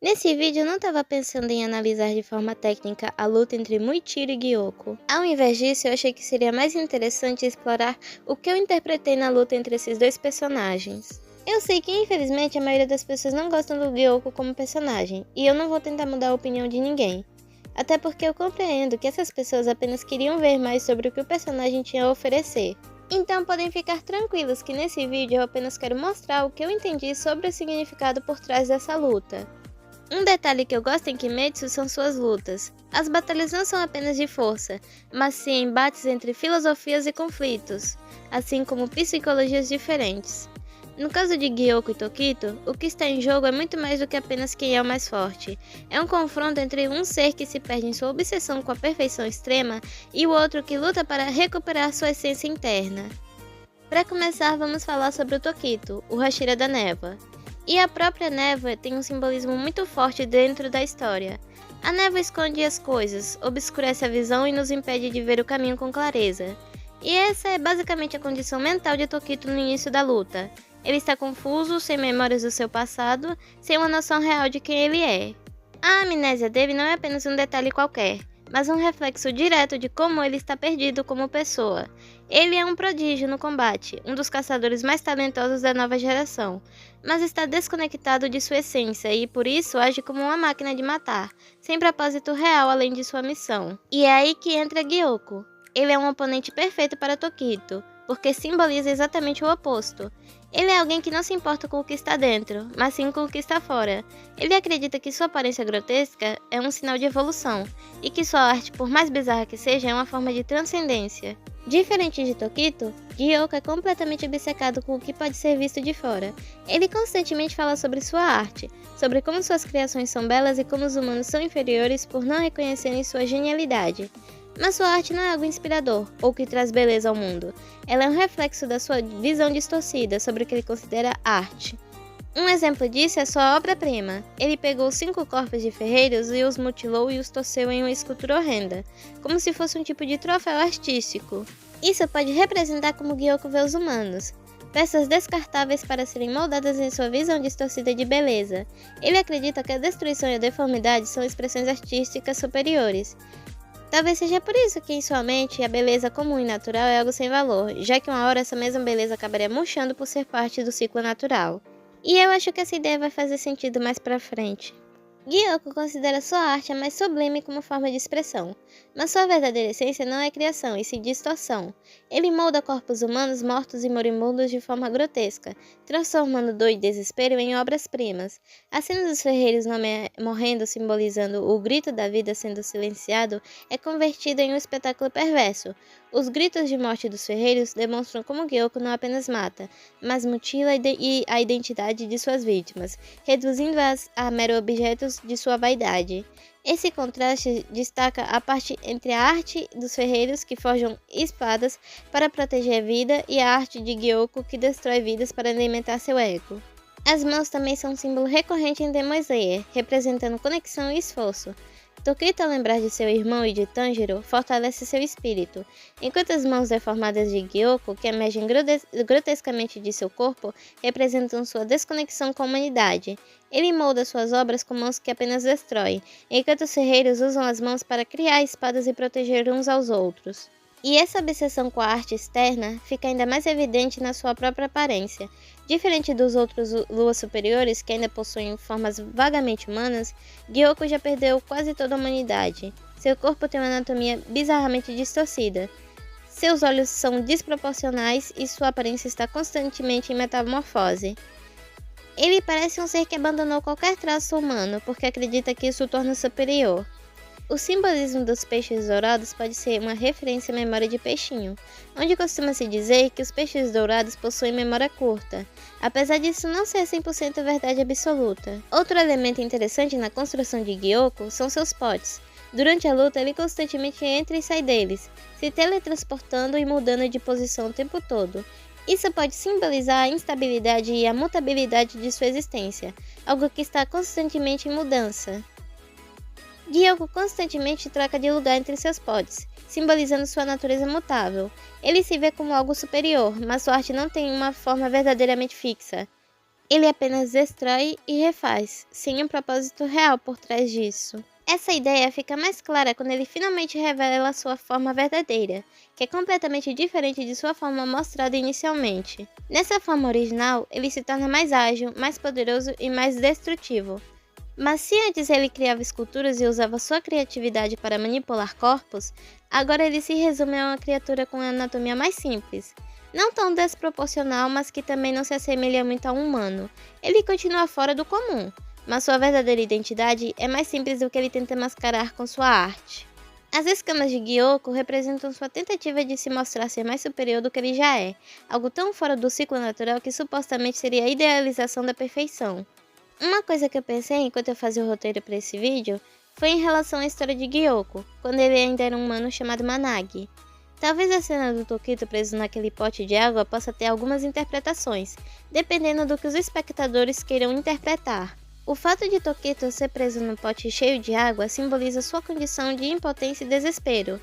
Nesse vídeo eu não estava pensando em analisar de forma técnica a luta entre Muichiro e Gyoko. Ao invés disso, eu achei que seria mais interessante explorar o que eu interpretei na luta entre esses dois personagens. Eu sei que infelizmente a maioria das pessoas não gostam do Gyoko como personagem, e eu não vou tentar mudar a opinião de ninguém. Até porque eu compreendo que essas pessoas apenas queriam ver mais sobre o que o personagem tinha a oferecer. Então podem ficar tranquilos que nesse vídeo eu apenas quero mostrar o que eu entendi sobre o significado por trás dessa luta. Um detalhe que eu gosto em Kimetsu são suas lutas. As batalhas não são apenas de força, mas sim embates entre filosofias e conflitos, assim como psicologias diferentes. No caso de Gyoko e Tokito, o que está em jogo é muito mais do que apenas quem é o mais forte. É um confronto entre um ser que se perde em sua obsessão com a perfeição extrema e o outro que luta para recuperar sua essência interna. Para começar, vamos falar sobre o Tokito, o Hashira da Névoa. E a própria névoa tem um simbolismo muito forte dentro da história. A névoa esconde as coisas, obscurece a visão e nos impede de ver o caminho com clareza. E essa é basicamente a condição mental de Tokito no início da luta. Ele está confuso, sem memórias do seu passado, sem uma noção real de quem ele é. A amnésia dele não é apenas um detalhe qualquer, mas um reflexo direto de como ele está perdido como pessoa. Ele é um prodígio no combate, um dos caçadores mais talentosos da nova geração, mas está desconectado de sua essência e por isso age como uma máquina de matar, sem propósito real além de sua missão. E é aí que entra Gyoko. Ele é um oponente perfeito para Tokito, porque simboliza exatamente o oposto. Ele é alguém que não se importa com o que está dentro, mas sim com o que está fora. Ele acredita que sua aparência grotesca é um sinal de evolução, e que sua arte, por mais bizarra que seja, é uma forma de transcendência. Diferente de Tokito, Gyoko é completamente obcecado com o que pode ser visto de fora. Ele constantemente fala sobre sua arte, sobre como suas criações são belas e como os humanos são inferiores por não reconhecerem sua genialidade. Mas sua arte não é algo inspirador, ou que traz beleza ao mundo. Ela é um reflexo da sua visão distorcida sobre o que ele considera arte. Um exemplo disso é sua obra-prima. Ele pegou 5 corpos de ferreiros e os mutilou e os torceu em uma escultura horrenda, como se fosse um tipo de troféu artístico. Isso pode representar como Gyoko vê os humanos. Peças descartáveis para serem moldadas em sua visão distorcida de beleza. Ele acredita que a destruição e a deformidade são expressões artísticas superiores. Talvez seja por isso que em sua mente a beleza comum e natural é algo sem valor, já que uma hora essa mesma beleza acabaria murchando por ser parte do ciclo natural. E eu acho que essa ideia vai fazer sentido mais pra frente. Gyoko considera sua arte a mais sublime como forma de expressão, mas sua verdadeira essência não é criação, e sim distorção. Ele molda corpos humanos mortos e moribundos de forma grotesca, transformando dor e desespero em obras-primas. A cena dos ferreiros morrendo, simbolizando o grito da vida sendo silenciado, é convertida em um espetáculo perverso. Os gritos de morte dos ferreiros demonstram como Gyoko não apenas mata, mas mutila a identidade de suas vítimas, reduzindo-as a mero objetos de sua vaidade. Esse contraste destaca a parte entre a arte dos ferreiros que forjam espadas para proteger a vida e a arte de Gyoko que destrói vidas para alimentar seu ego. As mãos também são um símbolo recorrente em Demon Slayer, representando conexão e esforço. Tokito, ao lembrar de seu irmão e de Tanjiro, fortalece seu espírito, enquanto as mãos deformadas de Gyoko, que emergem grotescamente de seu corpo, representam sua desconexão com a humanidade. Ele molda suas obras com mãos que apenas destroem, enquanto os ferreiros usam as mãos para criar espadas e proteger uns aos outros. E essa obsessão com a arte externa fica ainda mais evidente na sua própria aparência. Diferente dos outros luas superiores, que ainda possuem formas vagamente humanas, Gyoko já perdeu quase toda a humanidade. Seu corpo tem uma anatomia bizarramente distorcida. Seus olhos são desproporcionais e sua aparência está constantemente em metamorfose. Ele parece um ser que abandonou qualquer traço humano, porque acredita que isso o torna superior. O simbolismo dos peixes dourados pode ser uma referência à memória de peixinho, onde costuma-se dizer que os peixes dourados possuem memória curta, apesar disso não ser 100% verdade absoluta. Outro elemento interessante na construção de Gyoko são seus potes. Durante a luta, ele constantemente entra e sai deles, se teletransportando e mudando de posição o tempo todo. Isso pode simbolizar a instabilidade e a mutabilidade de sua existência, algo que está constantemente em mudança. Gyoko constantemente troca de lugar entre seus potes, simbolizando sua natureza mutável. Ele se vê como algo superior, mas sua arte não tem uma forma verdadeiramente fixa. Ele apenas destrói e refaz, sem um propósito real por trás disso. Essa ideia fica mais clara quando ele finalmente revela sua forma verdadeira, que é completamente diferente de sua forma mostrada inicialmente. Nessa forma original, ele se torna mais ágil, mais poderoso e mais destrutivo. Mas se antes ele criava esculturas e usava sua criatividade para manipular corpos, agora ele se resume a uma criatura com anatomia mais simples. Não tão desproporcional, mas que também não se assemelha muito a um humano. Ele continua fora do comum, mas sua verdadeira identidade é mais simples do que ele tenta mascarar com sua arte. As escamas de Gyoko representam sua tentativa de se mostrar ser mais superior do que ele já é, algo tão fora do ciclo natural que supostamente seria a idealização da perfeição. Uma coisa que eu pensei enquanto eu fazia o roteiro para esse vídeo foi em relação à história de Gyoko, quando ele ainda era um humano chamado Managi. Talvez a cena do Tokito preso naquele pote de água possa ter algumas interpretações, dependendo do que os espectadores queiram interpretar. O fato de Tokito ser preso num pote cheio de água simboliza sua condição de impotência e desespero,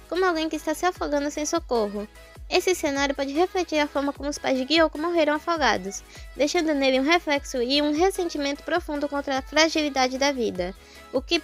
como alguém que está se afogando sem socorro. Esse cenário pode refletir a forma como os pais de Gyoko morreram afogados, deixando nele um reflexo e um ressentimento profundo contra a fragilidade da vida, o que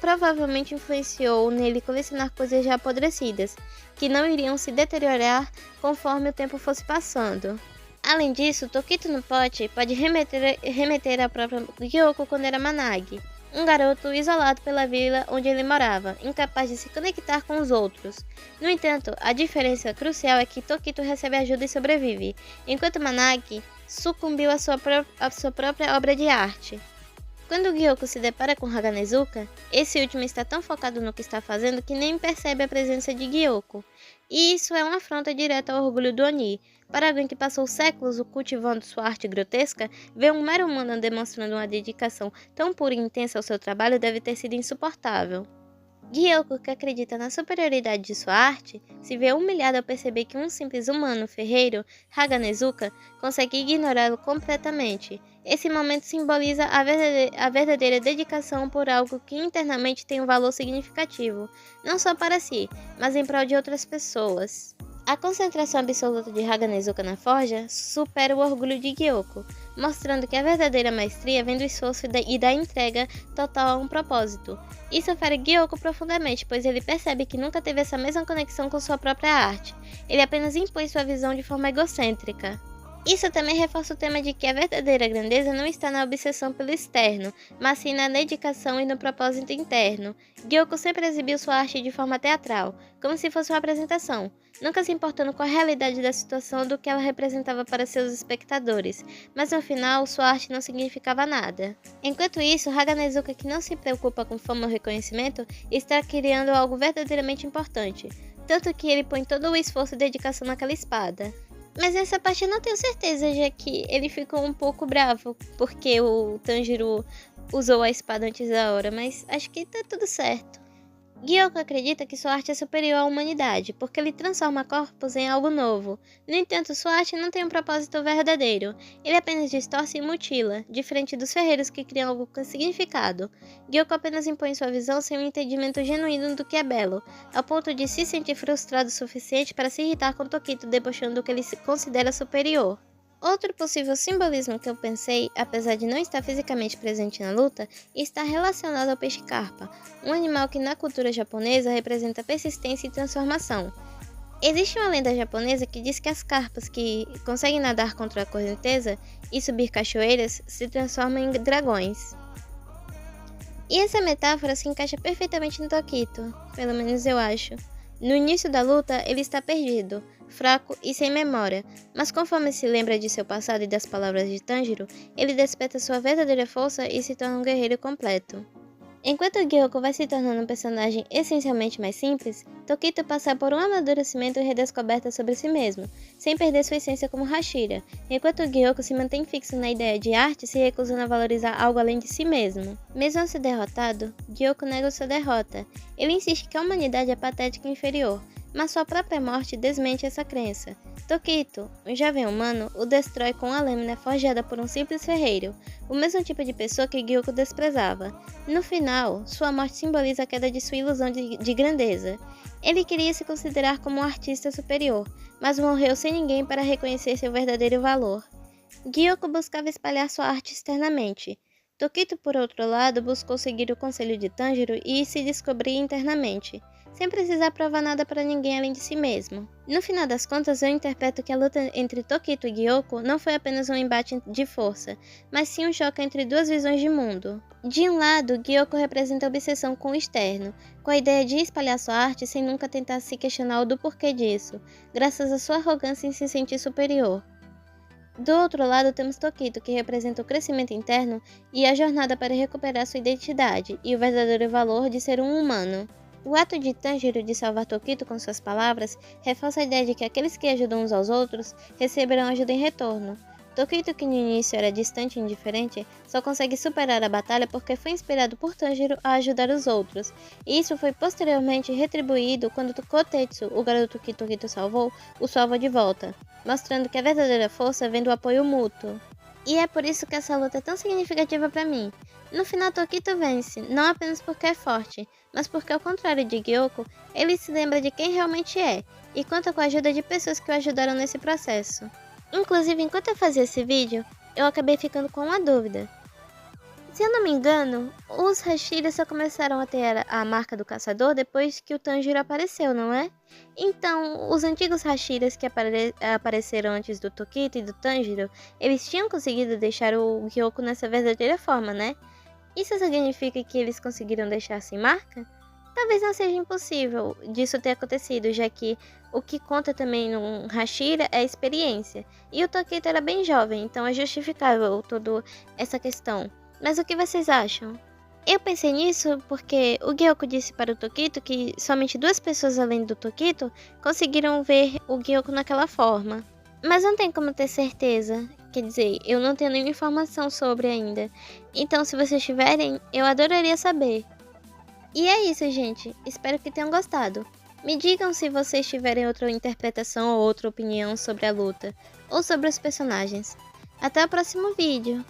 provavelmente influenciou nele colecionar coisas já apodrecidas, que não iriam se deteriorar conforme o tempo fosse passando. Além disso, Tokito no pote pode remeter à própria Gyoko quando era Managi, um garoto isolado pela vila onde ele morava, incapaz de se conectar com os outros. No entanto, a diferença crucial é que Tokito recebe ajuda e sobrevive, enquanto Managi sucumbiu à sua própria obra de arte. Quando Gyoko se depara com Haganezuka, esse último está tão focado no que está fazendo que nem percebe a presença de Gyoko. E isso é uma afronta direta ao orgulho do Oni. Para alguém que passou séculos cultivando sua arte grotesca, ver um mero humano demonstrando uma dedicação tão pura e intensa ao seu trabalho deve ter sido insuportável. Gyoko, que acredita na superioridade de sua arte, se vê humilhado ao perceber que um simples humano ferreiro, Haganezuka, consegue ignorá-lo completamente. Esse momento simboliza a verdadeira dedicação por algo que internamente tem um valor significativo, não só para si, mas em prol de outras pessoas. A concentração absoluta de Haganezuka na forja supera o orgulho de Gyoko, mostrando que a verdadeira maestria vem do esforço e da entrega total a um propósito. Isso fere Gyoko profundamente, pois ele percebe que nunca teve essa mesma conexão com sua própria arte. Ele apenas impõe sua visão de forma egocêntrica. Isso também reforça o tema de que a verdadeira grandeza não está na obsessão pelo externo, mas sim na dedicação e no propósito interno. Gyoko sempre exibiu sua arte de forma teatral, como se fosse uma apresentação, nunca se importando com a realidade da situação do que ela representava para seus espectadores, mas no final sua arte não significava nada. Enquanto isso, Haganezuka, que não se preocupa com fama ou reconhecimento, está criando algo verdadeiramente importante, tanto que ele põe todo o esforço e dedicação naquela espada. Mas essa parte eu não tenho certeza, já que ele ficou um pouco bravo porque o Tanjiro usou a espada antes da hora, mas acho que tá tudo certo. Gyoko acredita que sua arte é superior à humanidade, porque ele transforma corpos em algo novo. No entanto, sua arte não tem um propósito verdadeiro. Ele apenas distorce e mutila, diferente dos ferreiros que criam algo com significado. Gyoko apenas impõe sua visão sem um entendimento genuíno do que é belo, ao ponto de se sentir frustrado o suficiente para se irritar com Tokito, debochando do que ele se considera superior. Outro possível simbolismo que eu pensei, apesar de não estar fisicamente presente na luta, está relacionado ao peixe-carpa, um animal que na cultura japonesa representa persistência e transformação. Existe uma lenda japonesa que diz que as carpas que conseguem nadar contra a correnteza e subir cachoeiras se transformam em dragões. E essa metáfora se encaixa perfeitamente no Tokito, pelo menos eu acho. No início da luta, ele está perdido, fraco e sem memória, mas conforme se lembra de seu passado e das palavras de Tanjiro, ele desperta sua verdadeira força e se torna um guerreiro completo. Enquanto Gyoko vai se tornando um personagem essencialmente mais simples, Tokito passa por um amadurecimento e redescoberta sobre si mesmo, sem perder sua essência como Hashira, enquanto Gyoko se mantém fixo na ideia de arte, se recusando a valorizar algo além de si mesmo. Mesmo ao ser derrotado, Gyoko nega sua derrota. Ele insiste que a humanidade é patética e inferior, mas sua própria morte desmente essa crença. Tokito, um jovem humano, o destrói com a lâmina forjada por um simples ferreiro, o mesmo tipo de pessoa que Gyoko desprezava. No final, sua morte simboliza a queda de sua ilusão de grandeza. Ele queria se considerar como um artista superior, mas morreu sem ninguém para reconhecer seu verdadeiro valor. Gyoko buscava espalhar sua arte externamente. Tokito, por outro lado, buscou seguir o conselho de Tanjiro e se descobrir internamente, sem precisar provar nada para ninguém além de si mesmo. No final das contas, eu interpreto que a luta entre Tokito e Gyoko não foi apenas um embate de força, mas sim um choque entre duas visões de mundo. De um lado, Gyoko representa a obsessão com o externo, com a ideia de espalhar sua arte sem nunca tentar se questionar o do porquê disso, graças à sua arrogância em se sentir superior. Do outro lado, temos Tokito, que representa o crescimento interno e a jornada para recuperar sua identidade e o verdadeiro valor de ser um humano. O ato de Tanjiro de salvar Tokito com suas palavras reforça a ideia de que aqueles que ajudam uns aos outros receberão ajuda em retorno. Tokito, que no início era distante e indiferente, só consegue superar a batalha porque foi inspirado por Tanjiro a ajudar os outros, e isso foi posteriormente retribuído quando Kotetsu, o garoto que Tokito salvou, o salva de volta, mostrando que a verdadeira força vem do apoio mútuo. E é por isso que essa luta é tão significativa para mim. No final, Tokito vence, não apenas porque é forte, mas porque, ao contrário de Gyoko, ele se lembra de quem realmente é, e conta com a ajuda de pessoas que o ajudaram nesse processo. Inclusive, enquanto eu fazia esse vídeo, eu acabei ficando com uma dúvida. Se eu não me engano, os Hashiras só começaram a ter a marca do caçador depois que o Tanjiro apareceu, não é? Então, os antigos Hashiras que apareceram antes do Tokito e do Tanjiro, eles tinham conseguido deixar o Gyoko nessa verdadeira forma, né? Isso significa que eles conseguiram deixar sem marca? Talvez não seja impossível disso ter acontecido, já que o que conta também no Hashira é a experiência. E o Tokito era bem jovem, então é justificável toda essa questão. Mas o que vocês acham? Eu pensei nisso porque o Gyoko disse para o Tokito que somente duas pessoas além do Tokito conseguiram ver o Gyoko naquela forma. Mas não tem como ter certeza, quer dizer, eu não tenho nenhuma informação sobre ainda. Então, se vocês tiverem, eu adoraria saber. E é isso, gente. Espero que tenham gostado. Me digam se vocês tiverem outra interpretação ou outra opinião sobre a luta, ou sobre os personagens. Até o próximo vídeo!